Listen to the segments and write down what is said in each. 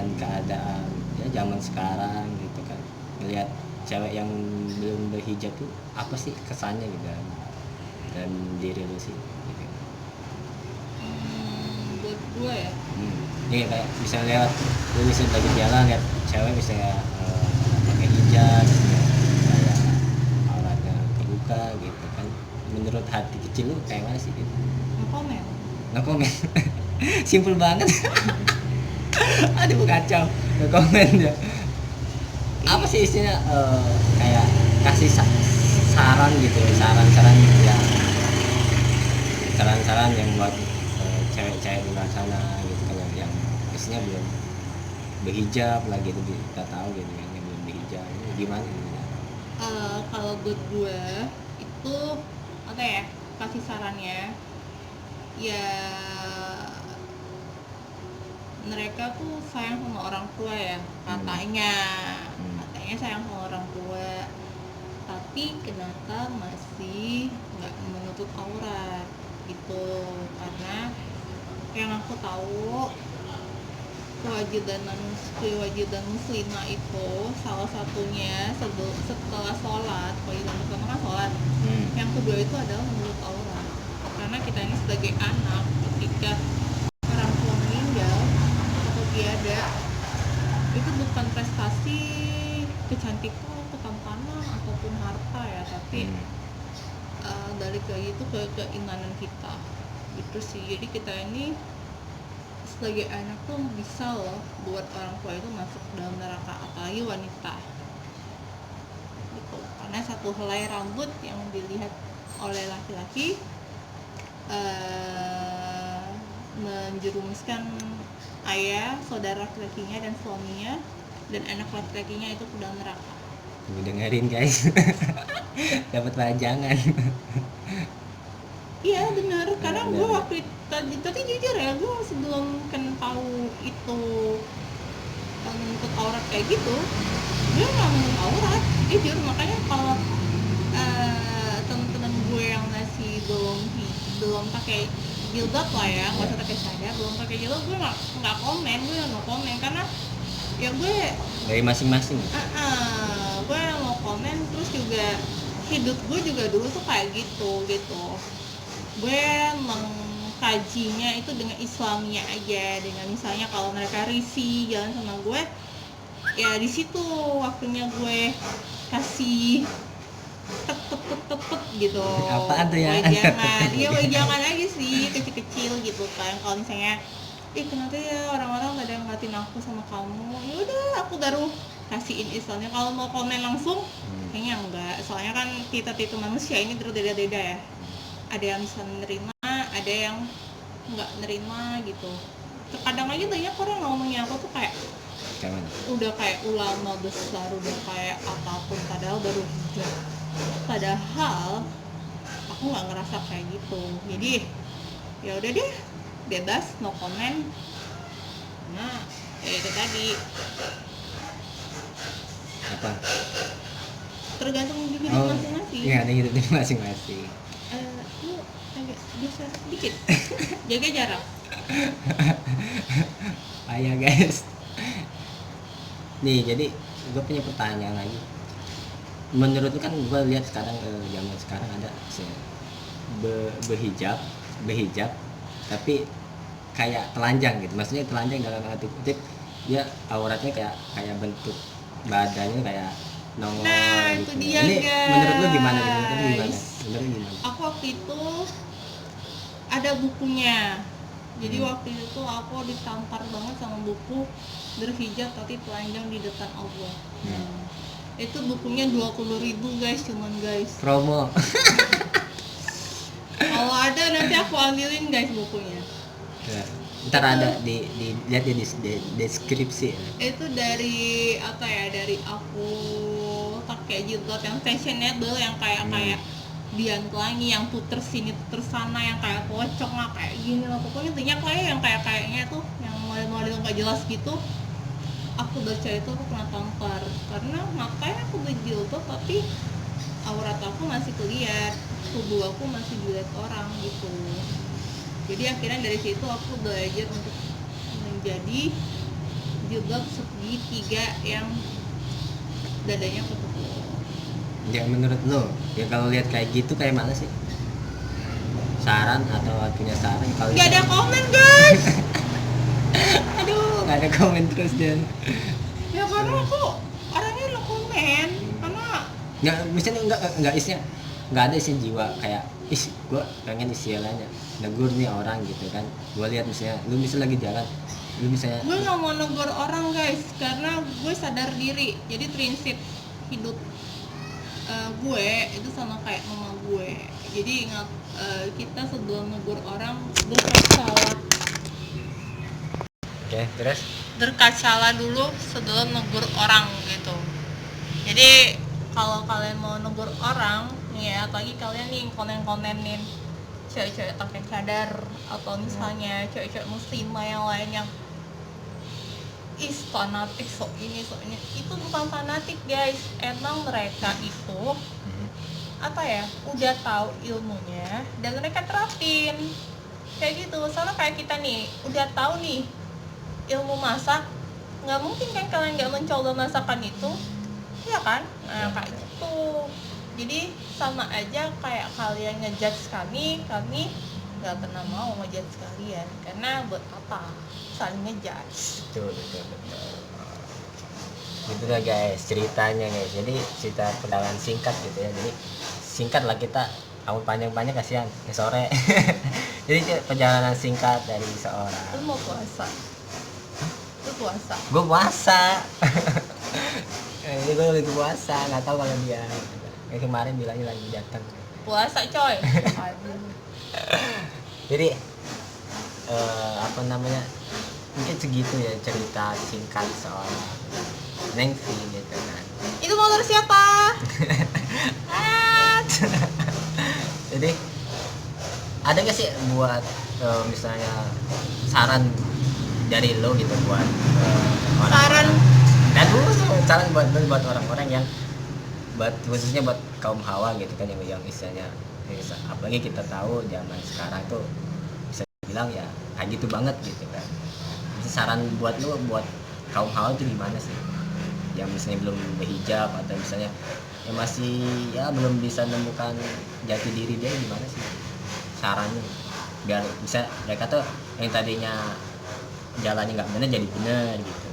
dengan keadaan ya zaman sekarang gitu kan, ngelihat cewek yang belum berhijab tuh apa sih kesannya gitu kan, dan diri lu sih gitu. Buat gue ya, Iya kayak bisa lewat, lu bisa lagi jalan lihat cewek misalnya pakai hijab ya, kayak auratnya terbuka gitu kan, menurut hati kecil lu kayak mana sih gitu? nge-komen. No komen. Simpel banget. Aduh kacau. No komen ya. Apa sih isinya, kayak kasih saran gitu, saran-saran yang saran-saran yang buat cewek-cewek di luar sana gitu kan, yang isinya belum berhijab lah gitu, kita tahu gitu kan, yang belum berhijab ini gimana gitu. Kalau buat gue itu apa ya, kasih sarannya ya, mereka tuh sayang sama orang tua ya katanya sayang sama orang tua, tapi kenapa masih nggak menutup aurat gitu. Karena yang aku tahu, kewajiban muslimah itu salah satunya setelah sholat, kewajiban pertama kan sholat, yang kedua itu adalah menutup aurat. Karena kita ini sebagai anak, ketika orang tua meninggal atau tiada, itu bukan prestasi kecantikan, ketampanan ataupun harta ya, tapi balik lagi itu ke keimanan kita gitu sih. Jadi kita ini sebagai anak tuh bisa loh buat orang tua itu masuk dalam neraka, apalagi wanita gitu. Karena satu helai rambut yang dilihat oleh laki-laki menjerumuskan ayah, saudara laki-lakinya dan suaminya dan anak laki-lakinya itu ke dalam neraka. Tunggu dengerin guys. Dapat pajangan. Iya benar, karena gue waktu tadi jujur ya, gue masih belum tahu itu menutup aurat kayak gitu. Gue nggak menutup aurat, jujur. Makanya kalau teman-teman gue yang masih belum pakai jilbab lah ya, nggak usah pakai cadar, belum pakai jilbab, gue nggak komen, gue no komen. Karena ya gue Dari masing-masing. gue mau komen. Terus juga hidup gue juga dulu tuh kayak gitu. Gue mengkajinya itu dengan Islamnya aja, dengan misalnya kalau mereka risih jalan sama gue, ya di situ waktunya gue kasih tep gitu. Apaan tuh ya? Jangan aja sih, kecil-kecil gitu kan. Kalau misalnya kenapa ya orang-orang gak ada yang ngeliatin aku sama kamu, ya udah aku baru kasihin Islamnya. Kalau mau komen langsung kayaknya enggak, soalnya kan kita itu manusia ini berbeda-beda ya. Ada yang bisa menerima, ada yang nggak nerima gitu. Terkadang aja banyak orang ngomongnya aku tuh kayak udah kayak ulama besar, udah kayak apapun, padahal baru hijab. Padahal aku nggak ngerasa kayak gitu. Jadi ya udah deh, bebas, no comment. Nah itu tadi Apa? tergantung diri masing-masing. Iya, ada gitu diri masing-masing. Lu agak bisa sedikit jaga jarak. Ayah guys. Nih jadi gue punya pertanyaan lagi. Menurut lu kan gue lihat sekarang, zaman sekarang ada berhijab tapi kayak telanjang gitu. Maksudnya telanjang dalam arti kutip, dia auratnya kayak bentuk badannya kayak nongol Nah gitu. itu dia Ini guys. menurut lu gimana? Aku waktu itu ada bukunya. Jadi waktu itu aku ditampar banget sama buku berhijab tapi telanjang di depan Allah. Itu bukunya 20.000 guys, cuman guys. Promo. Kalau ada nanti aku ambilin guys bukunya. Ya, ntar itu ada lihat di deskripsi ya. Itu dari apa ya, dari aku pakai jilbab yang fashionable, yang kayak Dian Pelangi yang puter sini puter sana, yang kayak pocong lah, kayak gini lah. Pokoknya banyak lah yang kayaknya tuh yang model-model nggak jelas gitu. Aku baca itu aku kena tampar karena makanya aku berjilbab tapi aurat aku masih kelihatan, tubuh aku masih dilihat orang gitu. Jadi akhirnya dari situ aku belajar untuk menjadi jilbab segitiga yang dadanya ketutup. Ya menurut lo, ya kalau lihat kayak gitu kayak mana sih? Saran atau punya saran kalau Gak ada komen guys. aduh nggak ada komen terus dan Ya karena aku orangnya lo komen karena nggak misalnya nggak isinya nggak ada isi jiwa kayak gue pengen istilahnya negur nih orang gitu kan. Gue lihat misalnya lu misalnya lagi jalan, lu misalnya gue nggak mau negur orang guys karena gue sadar diri. Jadi prinsip hidup gue itu sama kayak mama gue. Jadi ingat, kita sebelum negur orang berkacalah oke, terus berkacalah dulu sebelum negur orang gitu. Jadi kalau kalian mau negur orang nih ya, apalagi kalian nih konen-konenin cewek-cewek pakai cadar atau misalnya cewek-cewek muslimah yang lain yang fanatik sok ini itu bukan fanatik guys, emang mereka itu apa ya udah tahu ilmunya dan mereka terapin kayak gitu. Soalnya kayak kita nih udah tahu nih ilmu masak, nggak mungkin kan kalian nggak mencoba masakan itu, ya kan? Nah kayak gitu. Jadi sama aja kayak kalian ngejudge kami nggak pernah mau ngejudge kalian karena buat apa saling ngejudge. betul gitu lah guys ceritanya guys. Jadi cerita perjalanan singkat gitu ya, jadi singkat lah kita tahun panjang kasihan ya sore. Jadi perjalanan singkat dari seorang. Lu mau puasa? Lu puasa? Gue puasa. Ini gue lagi puasa, nggak tahu kalau dia kayak kemarin bilangnya lagi datang. Puasa coy. Aduh. Jadi apa namanya, mungkin segitu ya cerita singkat soal Nengfi gitu kan. Itu motor siapa? Jadi ada nggak sih buat misalnya saran dari lo gitu buat orang Saran dan saran buat orang-orang yang khususnya buat kaum hawa gitu kan yang istilahnya apalagi kita tahu zaman sekarang tuh bisa bilang ya kayak gitu banget gitu kan. Jadi saran buat lo buat kaum hawa itu gimana sih yang misalnya belum berhijab atau misalnya yang masih ya belum bisa menemukan jati diri dia, gimana sih sarannya biar bisa mereka tuh yang tadinya jalannya nggak benar jadi benar gitu.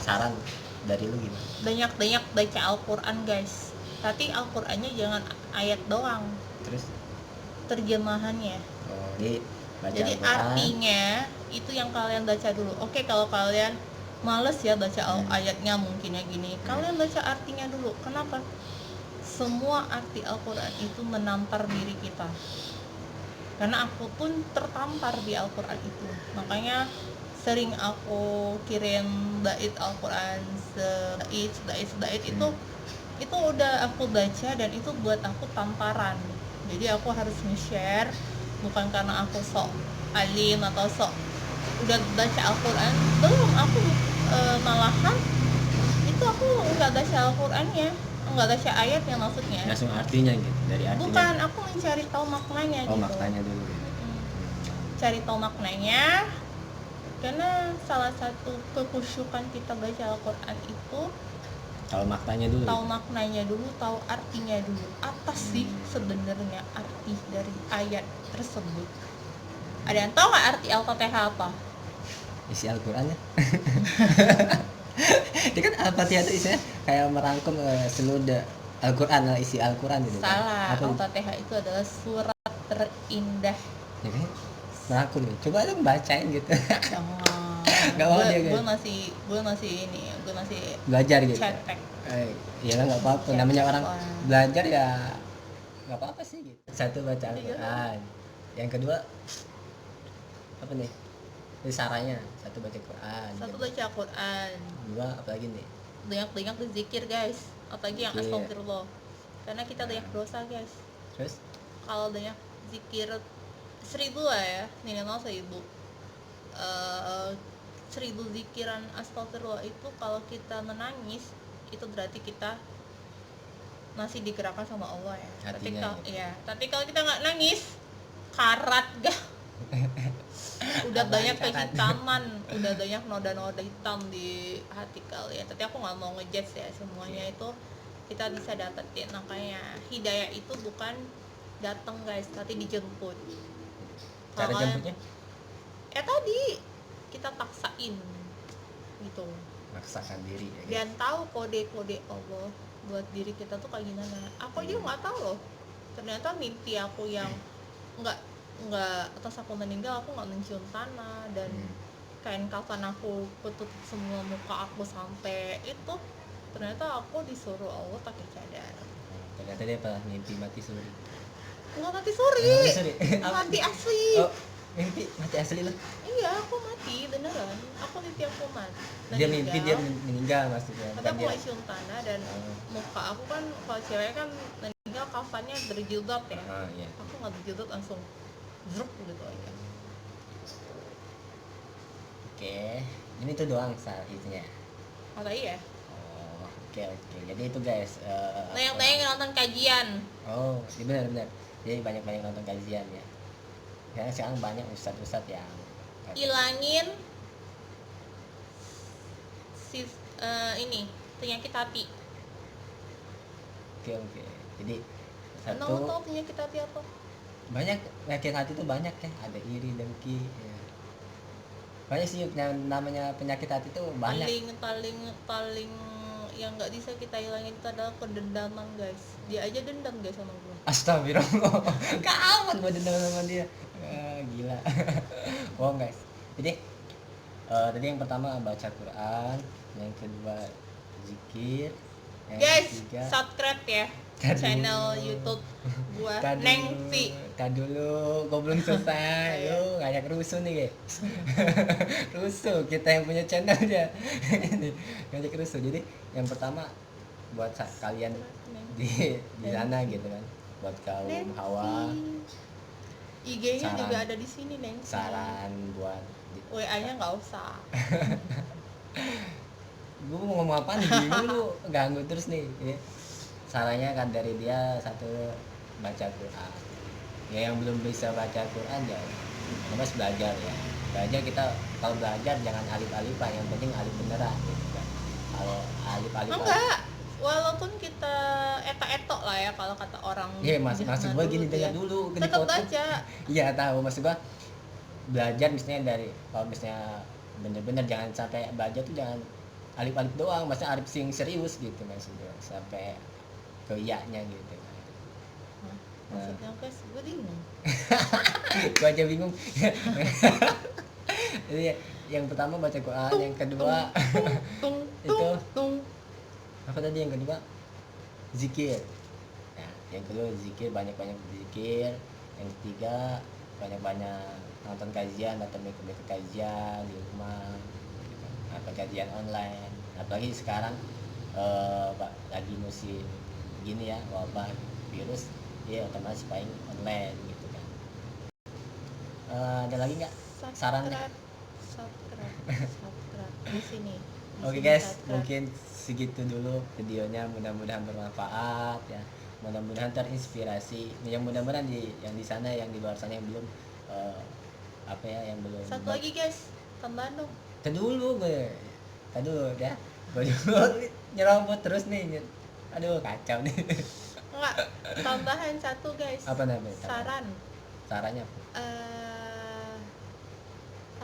Saran dari lu gimana? banyak baca Al-Quran guys, tapi Al-Qurannya jangan ayat doang, Terus terjemahannya. jadi baca Jadi Al-Quran. artinya itu yang kalian baca dulu. Oke, kalau kalian males ya baca ayatnya mungkin ya gini, kalian baca artinya dulu. Kenapa? Semua arti Al-Quran itu menampar diri kita, karena aku pun tertampar di Al-Quran itu. Makanya sering aku kirim bait Al-Quran sebait itu udah aku baca dan itu buat aku tamparan. Jadi aku harus nge-share, bukan karena aku sok alim atau sok udah baca Al-Quran. Belum, aku malahan itu aku nggak baca Al-Qurannya, nggak baca ayatnya maksudnya. Langsung artinya gitu, dari artinya. Bukan, aku mencari tahu maknanya gitu. Maknanya dulu gitu. Cari tahu maknanya, karena salah satu kekhusyukan kita baca Al-Quran itu Tahu maknanya dulu. tahu maknanya dulu, tahu artinya dulu. Apa sih sebenarnya arti dari ayat tersebut? Ada yang tahu nggak arti Al-Fatihah apa? Isi Al-Qurannya. Dia kan Al-Fatihah itu isinya kayak merangkum seluruh Al-Quran, isi Al-Quran gitu. Salah, Kan? Al-Fatihah itu adalah surat terindah. Ya kan? Merangkum nih. Coba dong bacain gitu. Nggak mau dia, Gue kan? masih Belajar gitu. cetek. Ya nggak apa-apa. Namanya orang belajar ya nggak apa-apa sih gitu. Satu baca Al-Quran. Yang kedua apa nih? Ini sarannya. Satu baca Quran. Satu baca Al-Quran. Dua apalagi nih? Banyak berzikir guys, apalagi yang Zikir. astagfirullah, karena kita banyak dosa guys. Terus Kalau banyak zikir 1000 lah ya, minimal 1000 zikiran astagfirullah itu kalau kita menangis itu berarti kita masih digerakkan sama Allah ya. Artinya Tapi kalau kita nggak nangis karat gak. udah Apaan banyak catat? kehitaman, udah banyak noda-noda hitam di hati kalian. Tapi aku nggak mau ngejudge ya, semuanya itu kita bisa dapetin. Makanya hidayah itu bukan datang guys, tapi dijemput. Cara Kalau jemputnya tadi kita paksain gitu, maksakan diri ya, guys. dan tahu kode-kode Allah buat diri kita tuh kayak gimana. Aku aja nggak tahu loh, ternyata mimpi aku yang nggak atas aku meninggal, aku nggak mencium tanah, dan kain kafan aku tutup semua muka aku sampai itu, ternyata aku disuruh Allah pakai cadar. Ternyata dia apa mimpi mati suri. Nggak mati suri, Mati suri. mati asli. Oh, mimpi mati asli loh. Iya, aku mati beneran, aku mimpi aku mati Dia mimpi dia meninggal maksudnya. tapi Bukan aku dia. nggak cium tanah, dan muka aku kan kalau cewek kan meninggal kafannya berjilbab ya, Iya. aku nggak berjilbab, langsung zrup gitu aja. Oke, ini tuh doang saat itunya. Masa iya? Oh, oke. Jadi itu guys. Nah yang tanya nonton kajian, Oh, iya benar. Jadi banyak nonton kajian ya. Karena sekarang banyak ustadz yang ilangin ini penyakit hati. Oke. Jadi Tahu satu penyakit hati apa? banyak penyakit hati tuh banyak ya. Ada iri, dengki. Ya. Banyak sih yang namanya penyakit hati tuh banyak. Paling yang nggak bisa kita hilangin itu adalah kedendaman guys. Dia aja dendam guys sama gue. Astagfirullah. Kapan gua dendam sama dia? Gila. Bohong guys. Jadi tadi yang pertama baca Quran, yang kedua zikir, yang Guys, ketiga subscribe ya Tadu. channel YouTube gua Nengsi. Dulu, gua belum selesai. Lu ngajak rusuh nih guys. Rusuh kita yang punya channel aja. Ini ngajak rusuh. Jadi yang pertama buat kalian di sana gitu kan, buat kaum hawa, IG-nya Saran. juga ada di sini Nengsi. saran buat WA-nya nggak usah. gue mau ngomong apa nih, bingung lu ganggu terus nih ya. Sarannya kan dari dia satu, baca Quran ya. Yang belum bisa baca Quran ya harus belajar ya. Belajar, kita kalau belajar jangan alif-alifan, yang penting alif beneran gitu kan. Kalau alif-alifan Enggak, walaupun kita eto-eto lah ya kalau kata orang. iya, maksud zaman gue gini, dulu dengar ya. dulu ke Tetap dipotong. baca. Iya tahu, maksud gue belajar misalnya dari, kalau misalnya bener-bener jangan sampai belajar tuh jangan alif-alif doang, maksudnya alif sing serius gitu maksudnya, sampai ke iya-nya gitu. Maksudnya guys, gue bingung. Gue aja bingung. Jadi yang pertama baca Quran, yang kedua itu apa tadi, yang kedua zikir. Nah, yang kedua zikir, banyak-banyak zikir. Yang ketiga banyak-banyak nonton kajian atau ikut kajian di rumah gitu. Atau kajian online. Apalagi sekarang lagi musim gini ya, wabah virus, ya otomatis paling online gitu kan. Ada lagi nggak sarannya? Subscribe di sini. Oke guys, mungkin segitu dulu videonya, mudah-mudahan bermanfaat ya, mudah-mudahan terinspirasi, yang mudah-mudahan yang di sana, yang di luar sana yang belum yang belum. Satu lagi guys, tambahan dong. Tadi dulu ya, gue dulu nyerobot terus nih, aduh kacau nih. Enggak, tambahan satu guys. Apa namanya? Sarannya apa?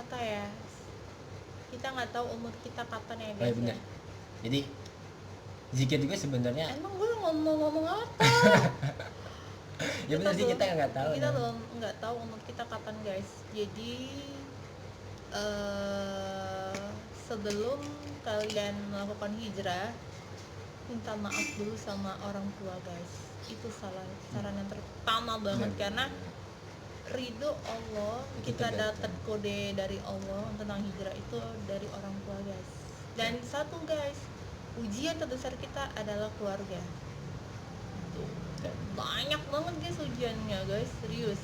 Apa ya? Kita nggak tahu umur kita kapan ya Oh guys. iya benar. Jadi zikir juga sebenarnya. Emang gue ngomong apa? Ya benar sih, kita nggak tahu. Kita belum nggak tahu umur kita kapan guys. Jadi sebelum kalian melakukan hijrah, minta maaf dulu sama orang tua guys. Itu saran yang pertama banget, karena ridho Allah, Itu kita tergantung. dapat kode dari Allah tentang hijrah itu dari orang tua guys. Dan satu guys, ujian terbesar kita adalah keluarga. Tuh, banyak banget guys ujiannya guys, serius.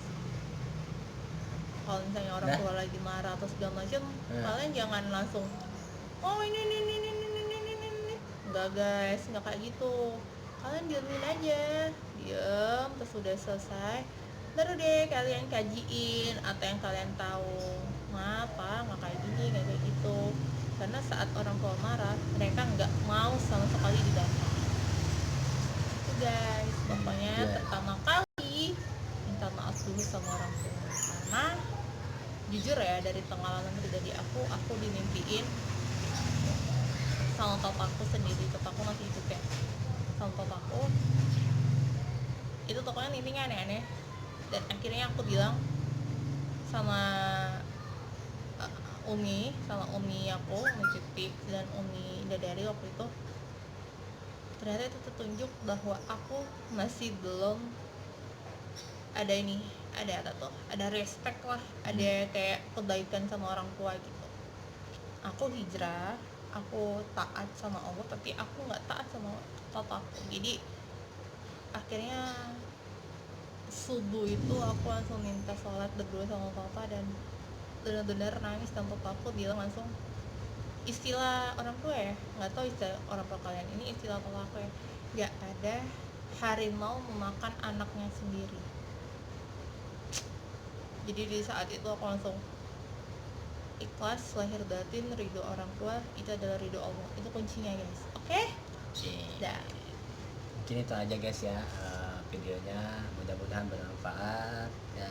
Kalau misalnya orang tua lagi marah atau segala macam, kalian jangan langsung ini. Enggak guys, enggak kayak gitu. Kalian diamin aja, diam, terus udah selesai, baru deh kalian kajiin atau yang kalian tahu ma pa nggak kayak gini nggak kayak gitu, karena saat orang tua marah mereka nggak mau sama sekali dibantah. Itu guys, pokoknya Iya. pertama kali minta maaf dulu sama orang tua, karena jujur ya dari pengalaman pribadi aku dimimpiin sama papaku sendiri. Papaku masih hidup ya, sama papaku itu tokonya mimpinya aneh-aneh, dan akhirnya aku bilang sama Umi aku, Umi Cipik dan Umi Dadari waktu itu, ternyata itu tertunjuk bahwa aku masih belum ada ada respect lah, ada kayak kebaikan sama orang tua gitu. Aku hijrah, aku taat sama Allah, tapi aku nggak taat sama papaku. Jadi akhirnya subuh itu aku langsung minta sholat berdua sama papa, dan benar-benar nangis, dan papaku bilang langsung, istilah orang tua ya, nggak tahu istilah orang tua kalian, ini istilah papaku ya, nggak ada harimau memakan anaknya sendiri. Jadi di saat itu aku langsung ikhlas lahir batin, ridho orang tua itu adalah ridho Allah, itu kuncinya guys. Oke? Dah. Mungkin itu aja guys ya, videonya, mudah-mudahan bermanfaat ya.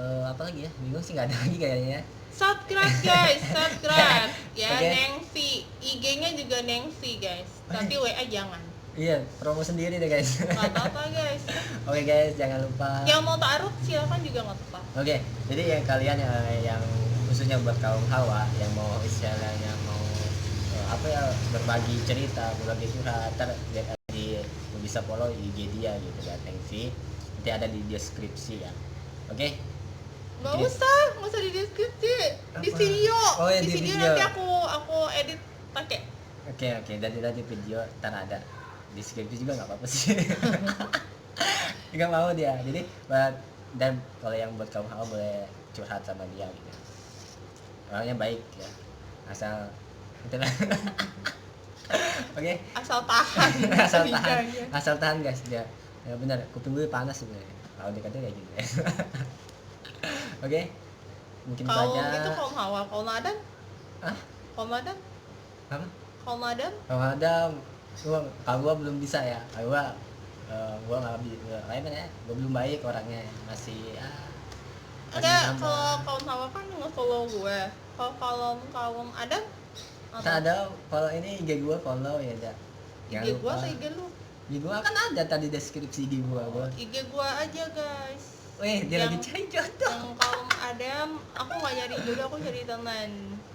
Apa lagi ya, bingung sih, nggak ada lagi kayaknya. Subscribe guys, subscribe ya. Oke. Nengsi, IG-nya juga Nengsi guys, tapi WA jangan. Iya, promo sendiri deh guys. Nggak apa-apa guys. Oke guys, jangan lupa. Yang mau taruh silakan juga nggak apa-apa. Oke, jadi yang kalian yang khususnya buat kaum hawa yang mau istilahnya mau berbagi cerita, berbagi curhat, lihat di bisa follow IG dia gitu ya, Tengsi. Nanti ada di deskripsi ya. Oke. Nggak Oke. usah di deskripsi, di Apa? video. Oh, ya, di di video video. nanti aku edit pakai. Oke, dari video ntar ada deskripsi juga nggak apa-apa sih. Nggak mau dia. Jadi dan kalau yang buat kaum hawa boleh curhat sama dia gitu. Orangnya baik ya, asal itulah. Oke. Asal tahan. asal tahan guys dia. Ya benar, kuping gue panas sebenarnya kalau dikatanya kayak gitu. Oke, mungkin itu Kaum aja. itu kaum hawa, kaum adam. Ah, Kaum adam, apa? kaum adam. Kalau ada, kalau gua belum bisa ya. Kalau gua nggak ya, gua belum baik orangnya, masih masih Ada nambah. kalau kaum hawa kan nge-follow gue. Kalau kaum adam Tak ada, kalau ini IG gua follow ya, ada. IG gue atau IG lu? IG gua kan ada tadi deskripsi IG gua. IG gue aja guys. Weh, dia lagi Yang- cari jodoh. Yang kaum adam, aku nggak nyari jodoh, aku cari teman.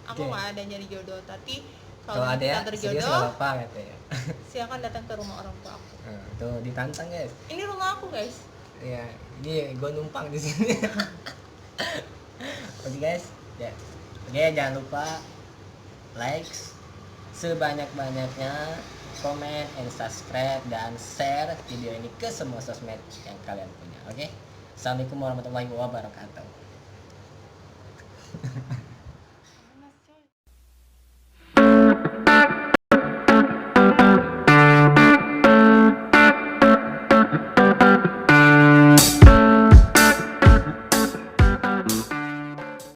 Aku Oke. nggak ada nyari jodoh, tapi Kalau ada ya, kita serius berjodoh, nggak apa-apa katanya. silakan datang ke rumah orang tua aku. Tuh ditantang guys. Ini rumah aku guys. Ya, ini gua numpang di sini. Oke guys, ya. Oke, jangan lupa like sebanyak-banyaknya, komen, and subscribe, dan share video ini ke semua sosmed yang kalian punya. Oke, assalamualaikum warahmatullahi wabarakatuh.